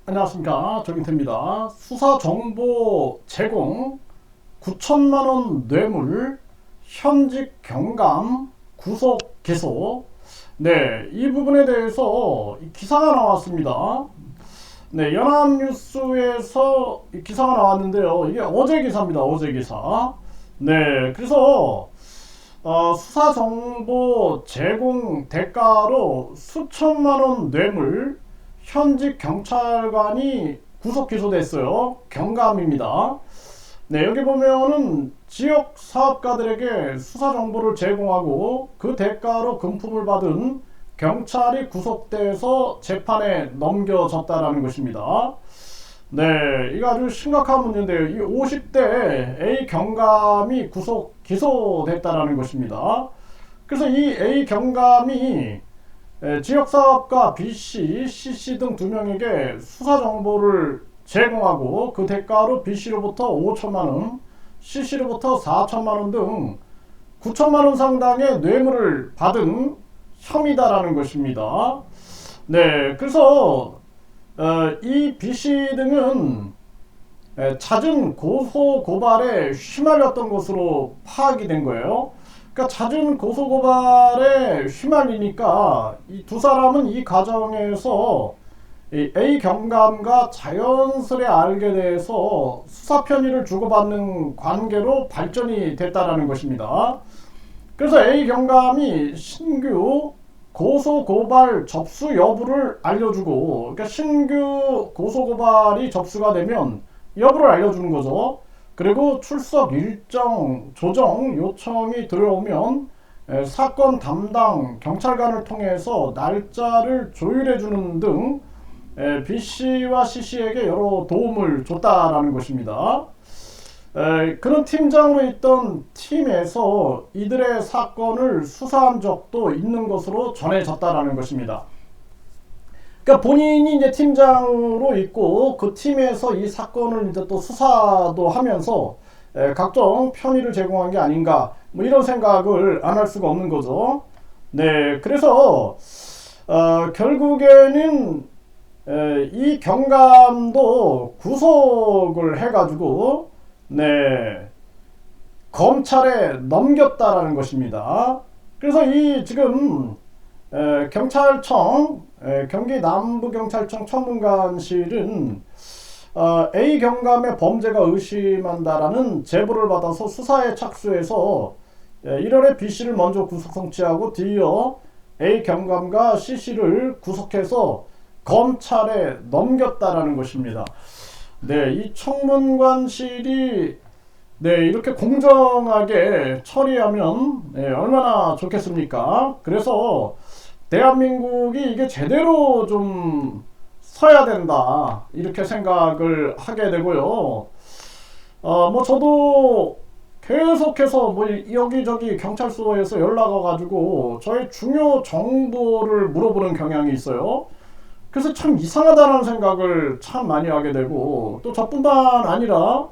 안녕하십니까, 정인태입니다. 수사정보 제공 9천만원 뇌물 현직 경감 구속 기소. 네, 이 부분에 대해서 기사가 나왔습니다. 네, 연합뉴스에서 이 기사가 나왔는데요. 이게 어제 기사입니다. 어제 기사. 네, 그래서 수사정보 제공 대가로 수천만원 뇌물 현직 경찰관이 구속 기소됐어요. 경감입니다. 네, 여기 보면은 지역 사업가들에게 수사 정보를 제공하고 그 대가로 금품을 받은 경찰이 구속돼서 재판에 넘겨졌다라는 것입니다. 네, 이거 아주 심각한 문제인데요. 이 50대 A 경감이 기소됐다라는 것입니다. 그래서 이 A 경감이 지역사업가 B씨, C씨 등 2명에게 수사정보를 제공하고 그 대가로 B씨로부터 5천만원, C씨로부터 4천만원 등 9천만원 상당의 뇌물을 받은 혐의다라는 것입니다. 네, 그래서 이 B씨 등은 잦은 고소고발에 휘말렸던 것으로 파악이 된 거예요. 그러니까 잦은 고소고발에 휘말리니까 이 두 사람은 이 과정에서 A 경감과 자연스레 알게 돼서 수사 편의를 주고받는 관계로 발전이 됐다라는 것입니다. 그래서 A 경감이 신규 고소고발 접수 여부를 알려주고, 그러니까 신규 고소고발이 접수가 되면 여부를 알려주는 거죠. 그리고 출석 일정 조정 요청이 들어오면 사건 담당 경찰관을 통해서 날짜를 조율해주는 등 B씨와 C씨에게 여러 도움을 줬다라는 것입니다. 그런 팀장으로 있던 팀에서 이들의 사건을 수사한 적도 있는 것으로 전해졌다라는 것입니다. 그러니까 본인이 이제 팀장으로 있고 그 팀에서 이 사건을 이제 또 수사도 하면서 각종 편의를 제공한 게 아닌가, 뭐 이런 생각을 안 할 수가 없는 거죠. 네, 그래서 결국에는 이 경감도 구속을 해가지고 네, 검찰에 넘겼다라는 것입니다. 그래서 이 지금 경찰청, 경기 남부경찰청 청문관실은 A 경감의 범죄가 의심한다라는 제보를 받아서 수사에 착수해서 1월에 B씨를 먼저 구속 송치하고 뒤이어 A 경감과 C씨를 구속해서 검찰에 넘겼다라는 것입니다. 네, 이 청문관실이 네, 이렇게 공정하게 처리하면 얼마나 좋겠습니까? 그래서 대한민국이 이게 제대로 좀 서야 된다, 이렇게 생각을 하게 되고요. 뭐 저도 계속해서 뭐 여기저기 경찰서에서 연락 와가지고 저의 중요 정보를 물어보는 경향이 있어요. 그래서 참 이상하다는 생각을 참 많이 하게 되고, 또 저뿐만 아니라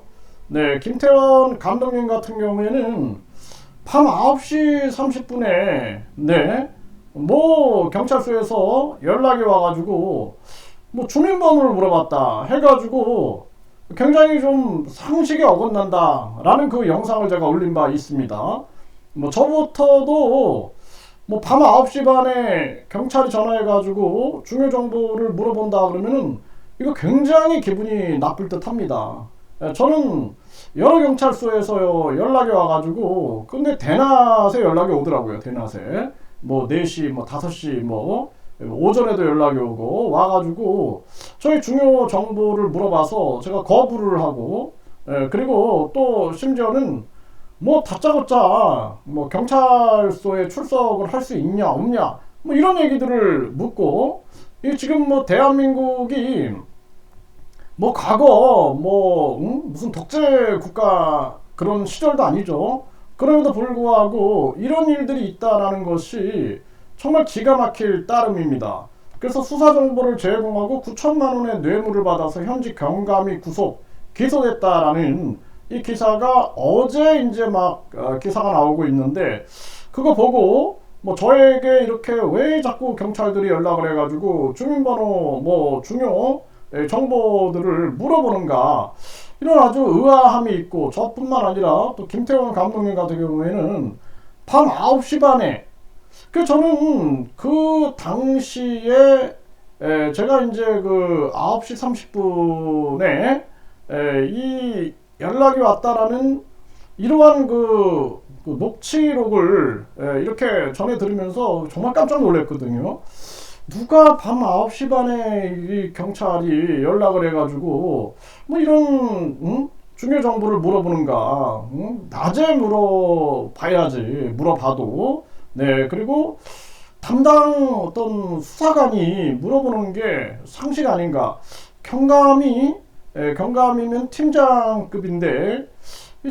네, 김태원 감독님 같은 경우에는 밤 9시 30분에 네, 뭐 경찰서에서 연락이 와가지고 뭐 주민번호를 물어봤다 해가지고 굉장히 좀 상식에 어긋난다 라는 그 영상을 제가 올린 바 있습니다. 뭐 저부터도 뭐 밤 9시 반에 경찰이 전화해가지고 중요 정보를 물어본다 그러면은 이거 굉장히 기분이 나쁠 듯 합니다. 저는 여러 경찰서에서 연락이 와가지고, 근데 대낮에 연락이 오더라고요. 대낮에 뭐 4시 뭐 5시 뭐 오전에도 연락이 오고 와가지고 저희 중요 정보를 물어봐서 제가 거부를 하고, 그리고 또 심지어는 뭐 다짜고짜 뭐 경찰서에 출석을 할 수 있냐 없냐 뭐 이런 얘기들을 묻고, 이 지금 뭐 대한민국이 뭐 과거 뭐 무슨 독재 국가 그런 시절도 아니죠. 그럼에도 불구하고 이런 일들이 있다라는 것이 정말 기가 막힐 따름입니다. 그래서 수사 정보를 제공하고 9천만 원의 뇌물을 받아서 현직 경감이 기소됐다라는 이 기사가 어제 이제 막 기사가 나오고 있는데, 그거 보고 뭐 저에게 이렇게 왜 자꾸 경찰들이 연락을 해가지고 주민번호 뭐 중요 정보들을 물어보는가, 이런 아주 의아함이 있고, 저뿐만 아니라 또 김태원 감독님 같은 경우에는 밤 9시 반에, 저는 그 당시에 제가 이제 그 9시 30분에 이 연락이 왔다라는 이러한 그 녹취록을 이렇게 전해 들으면서 정말 깜짝 놀랐거든요. 누가 밤 9시 반에 이 경찰이 연락을 해가지고 뭐 이런 중요 정보를 물어보는가? 낮에 물어봐야지, 물어봐도. 네, 그리고 담당 어떤 수사관이 물어보는 게 상식 아닌가? 경감이면 팀장급인데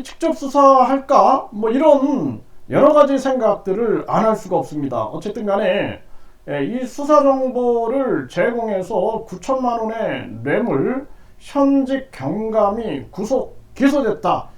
직접 수사할까? 뭐 이런 여러 가지 생각들을 안 할 수가 없습니다. 어쨌든 간에 이 수사 정보를 제공해서 9천만 원의 뇌물, 현직 경감이 구속 기소됐다.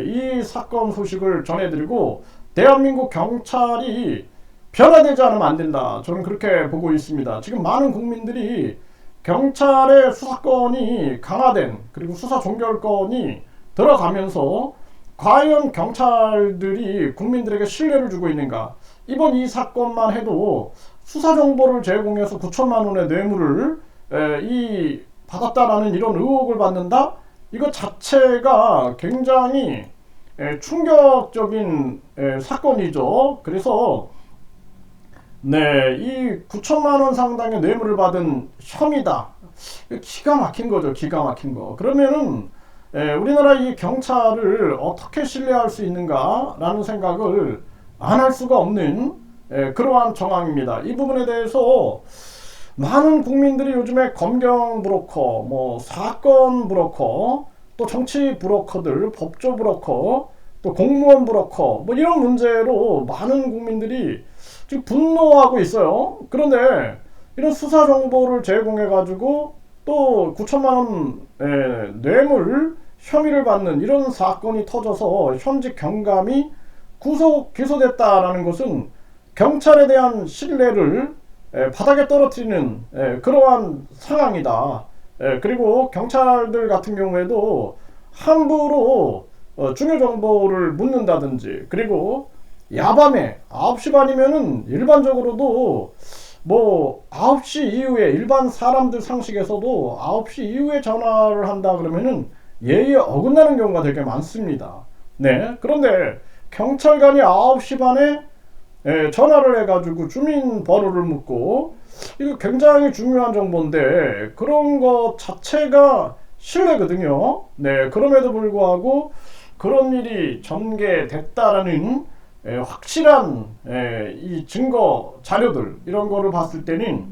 이 사건 소식을 전해드리고, 대한민국 경찰이 변화되지 않으면 안 된다. 저는 그렇게 보고 있습니다. 지금 많은 국민들이 경찰의 수사권이 강화된, 그리고 수사 종결권이 들어가면서 과연 경찰들이 국민들에게 신뢰를 주고 있는가? 이번 이 사건만 해도 수사 정보를 제공해서 9천만 원의 뇌물을 받았다라는 이런 의혹을 받는다? 이거 자체가 굉장히 충격적인 사건이죠. 그래서 네, 이 9천만 원 상당의 뇌물을 받은 혐의다. 기가 막힌 거죠. 기가 막힌 거. 그러면은 우리나라 이 경찰을 어떻게 신뢰할 수 있는가라는 생각을 안 할 수가 없는 그러한 정황입니다. 이 부분에 대해서 많은 국민들이 요즘에 검경 브로커, 뭐 사건 브로커, 또 정치 브로커들, 법조 브로커, 또 공무원 브로커, 뭐 이런 문제로 많은 국민들이 지금 분노하고 있어요. 그런데 이런 수사 정보를 제공해 가지고 또 9천만 원 뇌물 혐의를 받는 이런 사건이 터져서 현직 경감이 구속 기소됐다라는 것은 경찰에 대한 신뢰를 바닥에 떨어뜨리는 그러한 상황이다. 그리고 경찰들 같은 경우에도 함부로 중요 정보를 묻는다든지, 그리고 야밤에 9시 반이면은 일반적으로도 뭐 9시 이후에 일반 사람들 상식에서도 9시 이후에 전화를 한다 그러면은 예의에 어긋나는 경우가 되게 많습니다. 네. 그런데 경찰관이 9시 반에 전화를 해가지고 주민 번호를 묻고, 이거 굉장히 중요한 정보인데 그런 것 자체가 신뢰거든요. 네. 그럼에도 불구하고 그런 일이 전개됐다라는 확실한 이 증거 자료들, 이런 거를 봤을 때는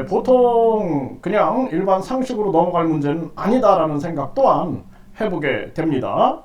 보통 그냥 일반 상식으로 넘어갈 문제는 아니다라는 생각 또한 해보게 됩니다.